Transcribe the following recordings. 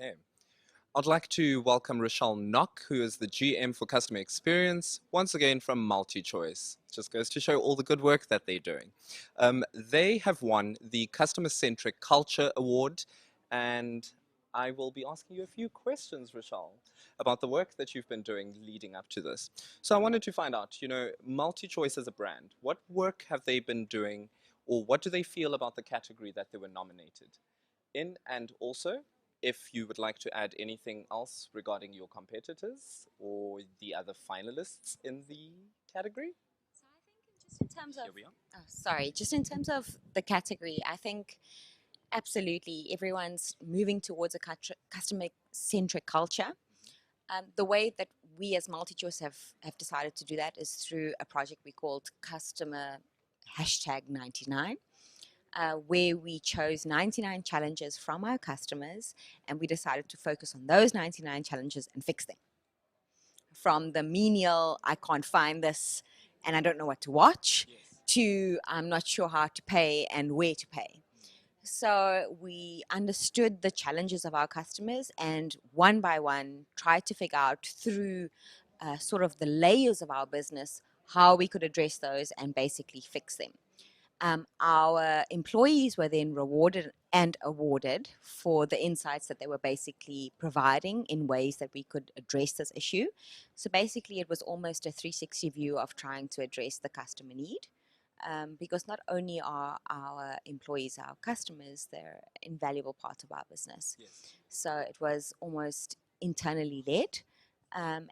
Okay. I'd like to welcome Rochelle Nock, who is the GM for Customer Experience, once again from MultiChoice. Just goes to show all the good work that they're doing. They have won the Customer-centric Culture Award, and I will be asking you a few questions, Rochelle, about the work that you've been doing leading up to this. So I wanted to find out, MultiChoice as a brand, what work have they been doing, or what do they feel about the category that they were nominated in, and also if you would like to add anything else regarding your competitors or the other finalists in the category. So I think just in terms of, Here we are. oh, sorry, just in terms of the category, I think absolutely everyone's moving towards a customer-centric culture. The way that we as MultiChoice have decided to do that is through a project we called Customer #99. Where we chose 99 challenges from our customers and we decided to focus on those 99 challenges and fix them. From the menial, I can't find this and I don't know what to watch, Yes. to I'm not sure how to pay and where to pay. So we understood the challenges of our customers and one by one tried to figure out through sort of the layers of our business how we could address those and basically fix them. Our employees were then rewarded and awarded for the insights that they were basically providing in ways that we could address this issue. So basically, it was almost a 360 view of trying to address the customer need. Because not only are our employees our customers, they're an invaluable part of our business. Yes. So it was almost internally led.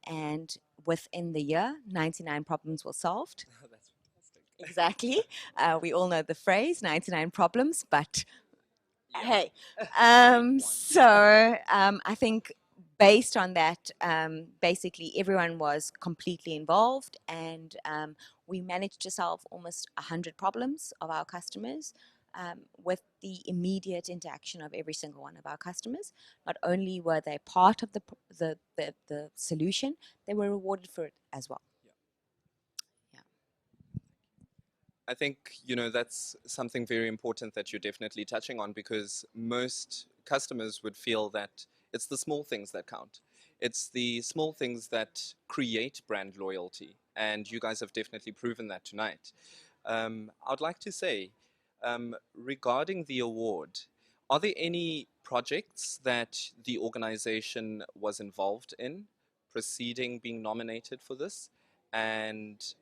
And within the year, 99 problems were solved. That's fantastic. Exactly. We all know the phrase 99 problems, but Yeah. hey. One. I think based on that, basically everyone was completely involved and we managed to solve almost 100 problems of our customers. With the immediate interaction of every single one of our customers. Not only were they part of the solution, they were rewarded for it as well. I think, that's something very important that you're definitely touching on, because most customers would feel that it's the small things that count. It's the small things that create brand loyalty, and you guys have definitely proven that tonight. I'd like to say, regarding the award, are there any projects that the organization was involved in preceding being nominated for this? And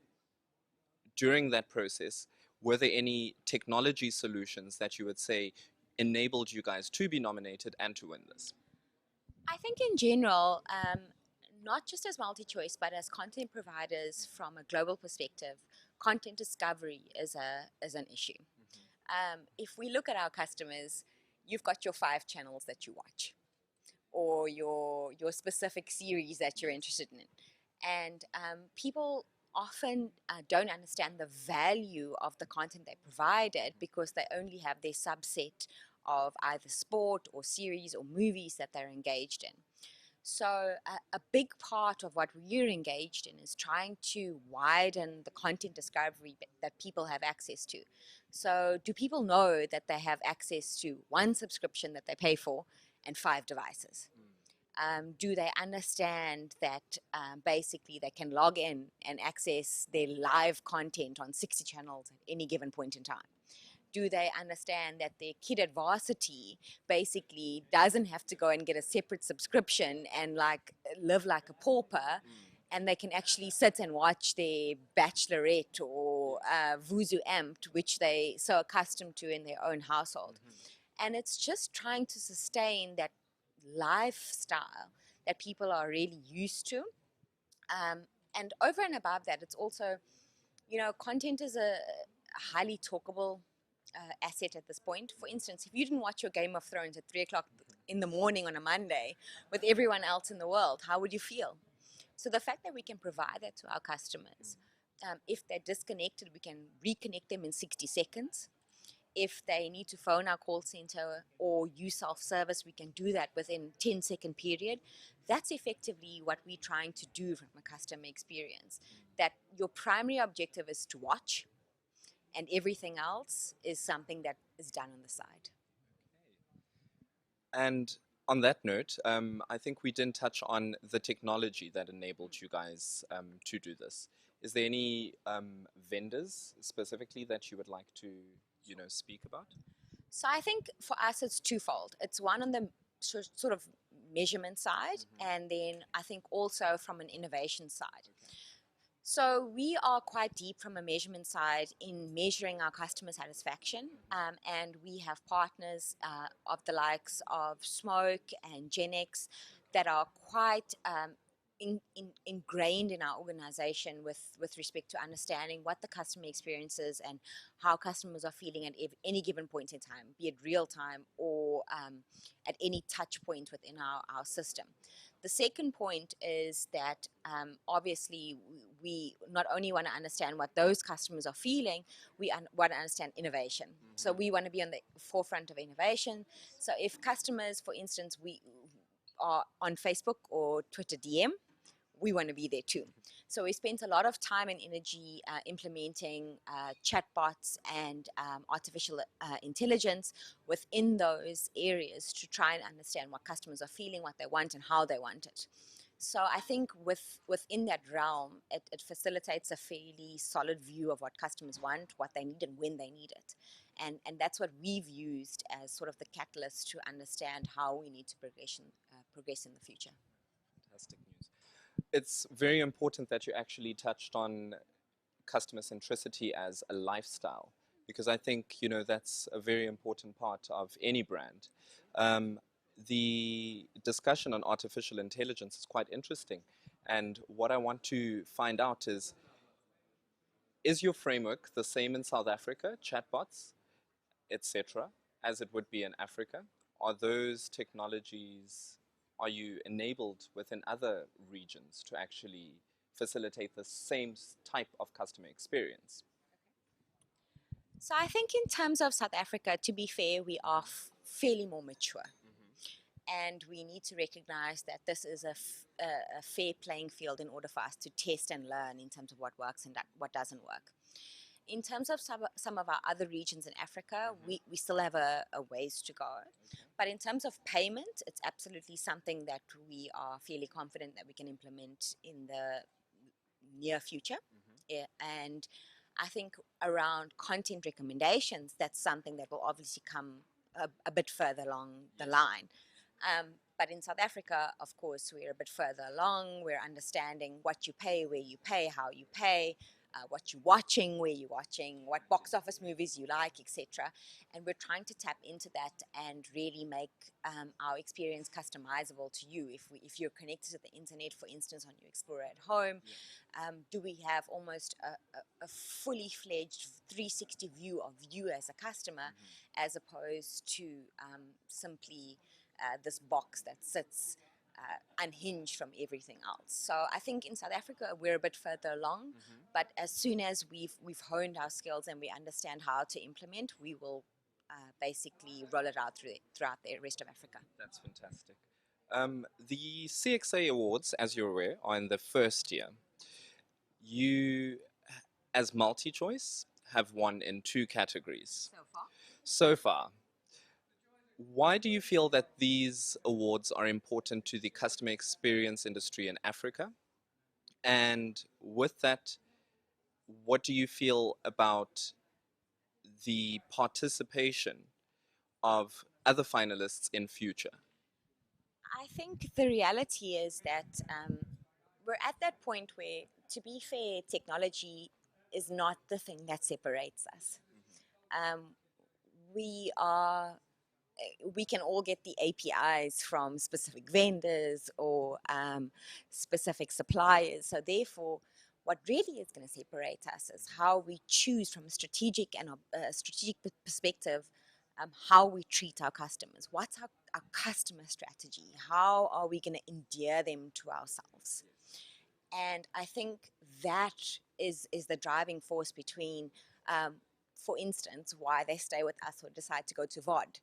during that process, were there any technology solutions that you would say enabled you guys to be nominated and to win this? I think in general, not just as MultiChoice, but as content providers from a global perspective, content discovery is an issue. If we look at our customers, you've got your 5 channels that you watch, or your specific series that you're interested in, and people often don't understand the value of the content they provided because they only have their subset of either sport or series or movies that they're engaged in. So a big part of what we're engaged in is trying to widen the content discovery that people have access to. So do people know that they have access to one subscription that they pay for and 5 devices? Do they understand that basically they can log in and access their live content on 60 channels at any given point in time? Do they understand that their kid at varsity basically doesn't have to go and get a separate subscription and live like a pauper, and they can actually sit and watch their Bachelorette or Vuzu Amped, which they so accustomed to in their own household. And it's just trying to sustain that lifestyle that people are really used to. And over and above that, it's also, content is a highly talkable asset at this point. For instance, if you didn't watch your Game of Thrones at 3 o'clock in the morning on a Monday with everyone else in the world, how would you feel? So the fact that we can provide that to our customers, if they're disconnected, we can reconnect them in 60 seconds. If they need to phone our call center or use self-service, we can do that within 10-second period. That's effectively what we're trying to do from a customer experience, that your primary objective is to watch, and everything else is something that is done on the side. And On that note, I think we didn't touch on the technology that enabled you guys to do this. Is there any vendors specifically that you would like to, speak about? So I think for us it's twofold. It's one on the sort of measurement side, and then I think also from an innovation side. So we are quite deep from a measurement side in measuring our customer satisfaction, and we have partners of the likes of Smoke and Genex that are quite ingrained in our organization with respect to understanding what the customer experience is and how customers are feeling at any given point in time, be it real time or at any touch point within our system. The second point is that obviously we not only want to understand what those customers are feeling, we want to understand innovation. So we want to be on the forefront of innovation. So if customers, for instance, we are on Facebook or Twitter DM, we want to be there too. So we spent a lot of time and energy implementing chatbots and artificial intelligence within those areas to try and understand what customers are feeling, what they want, and how they want it. So I think within that realm, it facilitates a fairly solid view of what customers want, what they need, and when they need it. And that's what we've used as sort of the catalyst to understand how we need to progress in the future. Fantastic news. It's very important that you actually touched on customer centricity as a lifestyle, because I think that's a very important part of any brand. The discussion on artificial intelligence is quite interesting, and what I want to find out is your framework the same in South Africa, chatbots, etc., as it would be in Africa? Are those technologies, are you enabled within other regions to actually facilitate the same type of customer experience? So I think in terms of South Africa, to be fair, we are fairly more mature. And we need to recognize that this is a fair playing field in order for us to test and learn in terms of what works and what doesn't work. In terms of some of our other regions in Africa, we still have a ways to go. But in terms of payment, it's absolutely something that we are fairly confident that we can implement in the near future. And I think around content recommendations, that's something that will obviously come a bit further along the line. But in South Africa, of course, we're a bit further along. We're understanding what you pay, where you pay, how you pay, what you're watching, where you're watching, what box office movies you like, etc. And we're trying to tap into that and really make our experience customizable to you. If you're connected to the internet, for instance, on your Explorer at home, do we have almost a fully fledged 360 view of you as a customer, as opposed to simply this box that sits unhinged from everything else. So I think in South Africa we're a bit further along, but as soon as we've honed our skills and we understand how to implement, we will basically roll it out throughout the rest of Africa. That's fantastic. The CXA Awards, as you're aware, are in the first year. You, as multi-choice, have won in 2 categories. So far. Why do you feel that these awards are important to the customer experience industry in Africa? And with that, what do you feel about the participation of other finalists in future? I think the reality is that we're at that point where, to be fair, technology is not the thing that separates us. We are we can all get the APIs from specific vendors or specific suppliers. So therefore, what really is going to separate us is how we choose from a strategic perspective, how we treat our customers. What's our customer strategy? How are we going to endear them to ourselves? And I think that is the driving force between, for instance, why they stay with us or decide to go to VOD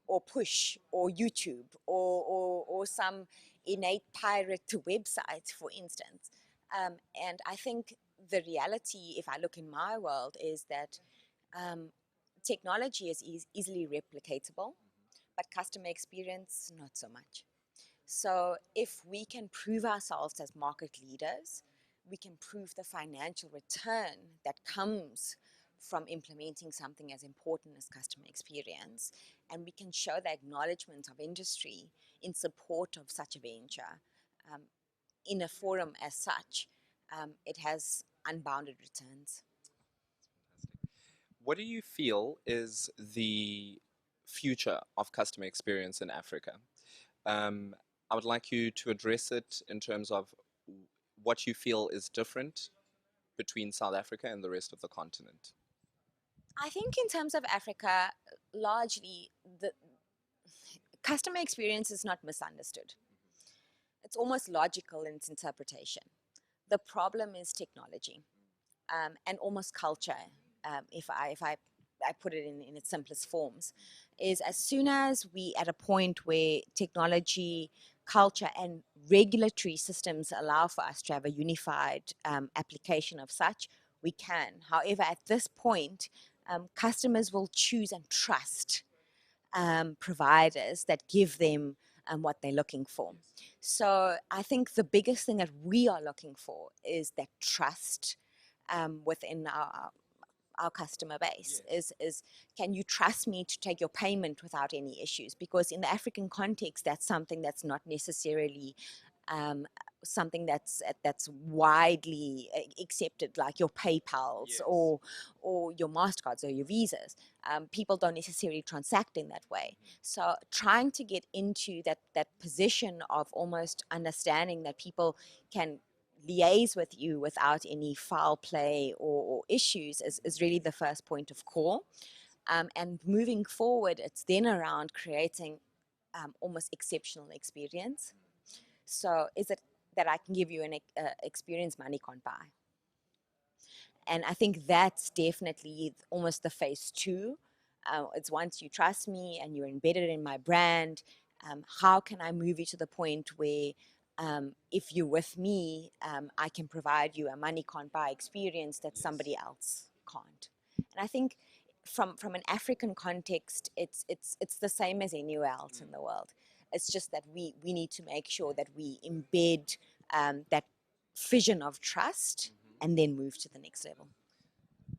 or Push or YouTube or some innate pirate website, for instance. And I think the reality, if I look in my world, is that technology is easily replicatable, but customer experience, not so much. So if we can prove ourselves as market leaders, we can prove the financial return that comes from implementing something as important as customer experience, and we can show the acknowledgement of industry in support of such a venture um, in a forum as such, it has unbounded returns. What do you feel is the future of customer experience in Africa? Um, I would like you to address it in terms of what you feel is different between South Africa and the rest of the continent. I think in terms of Africa, largely the customer experience is not misunderstood. It's almost logical in its interpretation. The problem is technology and almost culture, if I put it in its simplest forms, is as soon as we at a point where technology, culture, and regulatory systems allow for us to have a unified application of such, we can. However, at this point, customers will choose and trust providers that give them what they're looking for. So I think the biggest thing that we are looking for is that trust within our customer base. Is can you trust me to take your payment without any issues? Because in the African context, that's something that's not necessarily um, something that's widely accepted, like your PayPal's or your Mastercards or your Visas. People don't necessarily transact in that way. So trying to get into that position of almost understanding that people can liaise with you without any foul play or issues is really the first point of call. And moving forward, it's then around creating almost exceptional experience. So is it that I can give you an experience money can't buy? And I think that's definitely almost the phase two. It's once you trust me and you're embedded in my brand, how can I move you to the point where if you're with me, I can provide you a money can't buy experience that somebody else can't. And I think from an African context, it's the same as anywhere else in the world. It's just that we need to make sure that we embed that vision of trust and then move to the next level.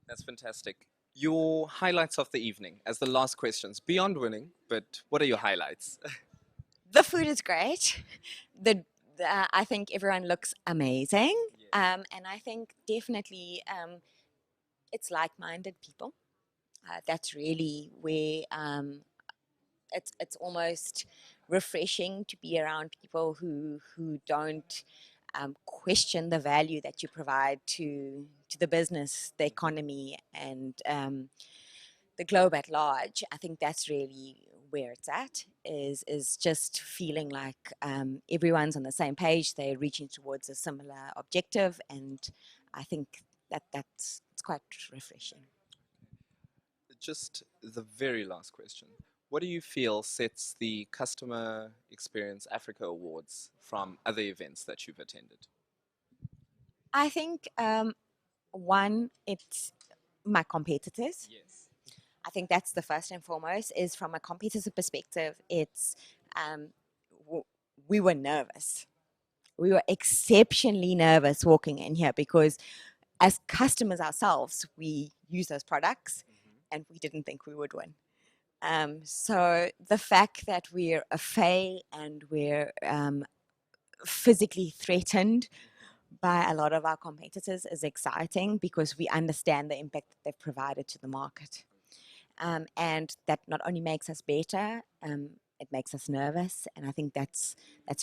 That's fantastic. Your highlights of the evening as the last questions, beyond winning, but what are your highlights? The food is great. I think everyone looks amazing, and I think definitely it's like-minded people. That's really where it's almost refreshing to be around people who don't question the value that you provide to the business, the economy, and the globe at large. I think that's really where it's at. Is just feeling like everyone's on the same page. They're reaching towards a similar objective, and I think that's it's quite refreshing. Just the very last question. What do you feel sets the Customer Experience Africa Awards from other events that you've attended? I think one, it's my competitors. Yes. I think that's the first and foremost. Is from a competitor perspective, it's um, we were nervous. We were exceptionally nervous walking in here because, as customers ourselves, we use those products, and we didn't think we would win. So the fact that we're a fay and we're physically threatened by a lot of our competitors is exciting because we understand the impact that they've provided to the market. And that not only makes us better, it makes us nervous, and I think that's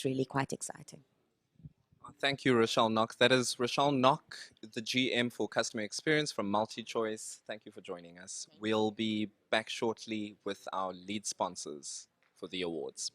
really quite exciting. Thank you, Rochelle Nock. That is Rochelle Nock, the GM for Customer Experience from MultiChoice. Thank you for joining us. We'll be back shortly with our lead sponsors for the awards.